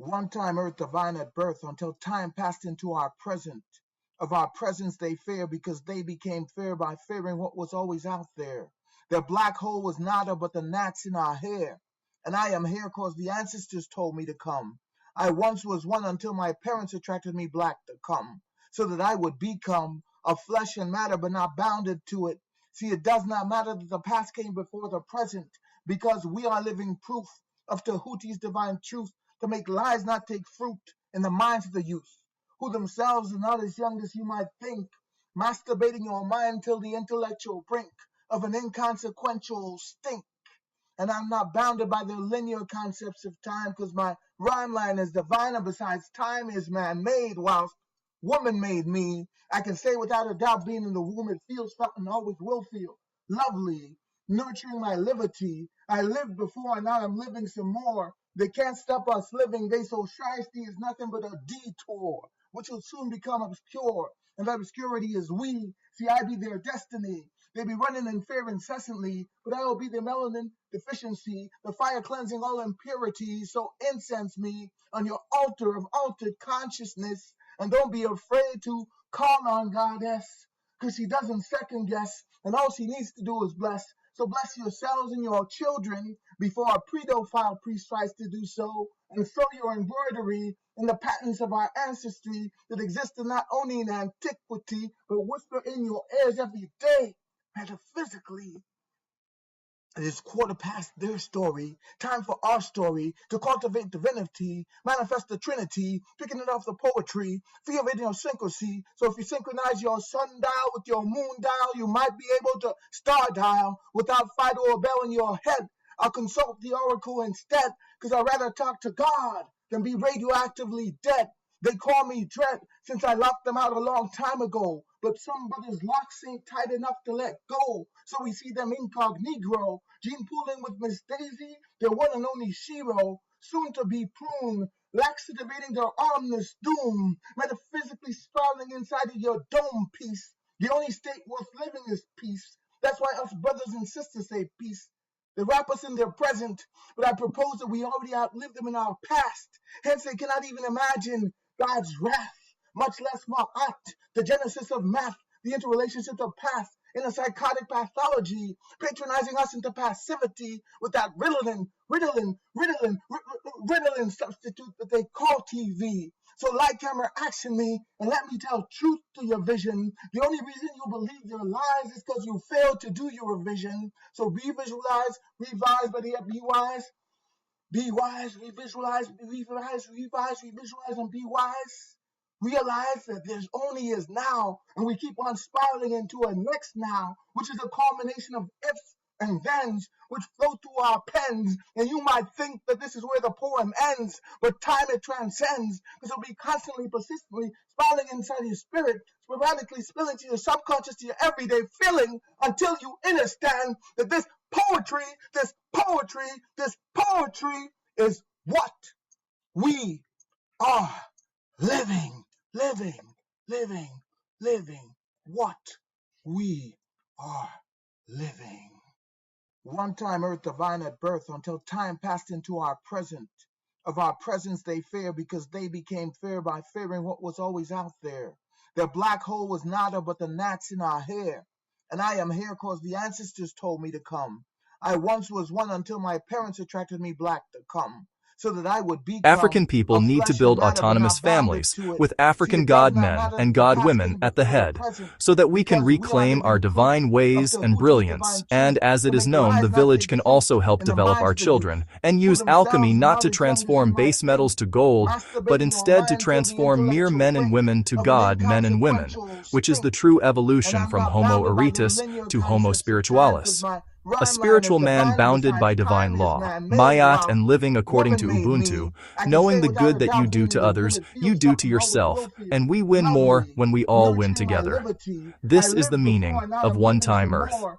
One time earth divine at birth, until time passed into our present. Of our presence they fear, because they became fair by fearing what was always out there. Their black hole was nada but the gnats in our hair. And I am here cause the ancestors told me to come. I once was one until my parents attracted me black to come, so that I would become of flesh and matter but not bounded to it. See, it does not matter that the past came before the present, because we are living proof of Tahuti's divine truth, to make lies not take fruit in the minds of the youth, who themselves are not as young as you might think, masturbating your mind till the intellectual brink of an inconsequential stink. And I'm not bounded by their linear concepts of time, because my rhyme line is divine, and besides time is man-made, whilst woman made me. I can say without a doubt, being in the womb, it feels, felt, and always will feel lovely, nurturing my liberty. I lived before, and now I'm living some more. They can't stop us living. They so shiesty is nothing but a detour, which will soon become obscure. And that obscurity is we. See, I be their destiny. They be running in fear incessantly, but I will be their melanin deficiency, the fire cleansing all impurities. So incense me on your altar of altered consciousness, and don't be afraid to call on Goddess, because she doesn't second guess, and all she needs to do is bless. So bless yourselves and your children before a pedophile priest tries to do so, and sow your embroidery in the patterns of our ancestry that existed not only in antiquity, but whisper in your ears every day, metaphysically. It is quarter past their story, time for our story, to cultivate divinity, manifest the Trinity, picking it off the poetry, feel idiosyncrasy. So if you synchronize your sundial with your moon dial, you might be able to star dial without Fido or bell in your head. I'll consult the oracle instead, because I'd rather talk to God than be radioactively dead. They call me Dread, since I locked them out a long time ago. But some brothers' locks ain't tight enough to let go. So we see them incognito. Gene pooling with Miss Daisy, their one and only Shiro, soon to be pruned, laxativating their ominous doom, metaphysically sprawling inside of your dome piece. The only state worth living is peace. That's why us brothers and sisters say peace. They wrap us in their present, but I propose that we already outlived them in our past. Hence they cannot even imagine God's wrath, much less Ma'at, the genesis of math, the interrelationships of past, in a psychotic pathology, patronizing us into passivity with that riddling substitute that they call TV. So light, camera, action me, and let me tell truth to your vision. The only reason you believe your lies is because you failed to do your revision. So revisualize, revise, but yet be wise. Be wise, revisualize, revise, revise, revisualize, and be wise. Realize that there's only is now, and we keep on spiraling into a next now, which is a culmination of ifs and thens, which flow through our pens. And you might think that this is where the poem ends, but time it transcends, because it'll be constantly, persistently spiraling inside your spirit, sporadically spilling to your subconscious, to your everyday feeling, until you understand that this poetry is what we are living, what we are living. One time earth divine at birth, until time passed into our present. Of our presence they fear, because they became fair by fearing what was always out there. Their black hole was nada but the gnats in our hair. And I am here cause the ancestors told me to come. I once was one until my parents attracted me black to come, so that I would become African people of need to flesh build and matter, but autonomous not bounded families to it. with See, African it does god not men matter and that the god past women came at the before the head, present, so that we can because we are reclaim our living proof divine of ways and Tahuti's brilliance. divine And truth, as to it is make known, the lies not village take can fruit also help in the develop minds our of the youth, children and who use alchemy themselves are not not to as young as you transform might base think, metals to gold, but masturbating your instead to mind till the transform mere intellectual men and brink women to of an God, men and women, inconsequential which is the stink. true And evolution I'm from not Homo bounded by their erectus linear to Homo concepts of time, because spiritualis, my a rhyme line is spiritual man divine, and bounded besides by divine time is law, man-made, Mayat, while and living according woman to made Ubuntu, me. I can say knowing the without good a that you doubt, do being in to the womb, others, it you feels, do felt, to and always yourself, will feel and we win more lovely, when we all win nurturing my together. liberty. I This is the lived before, meaning and now of I'm living some one-time Earth. more.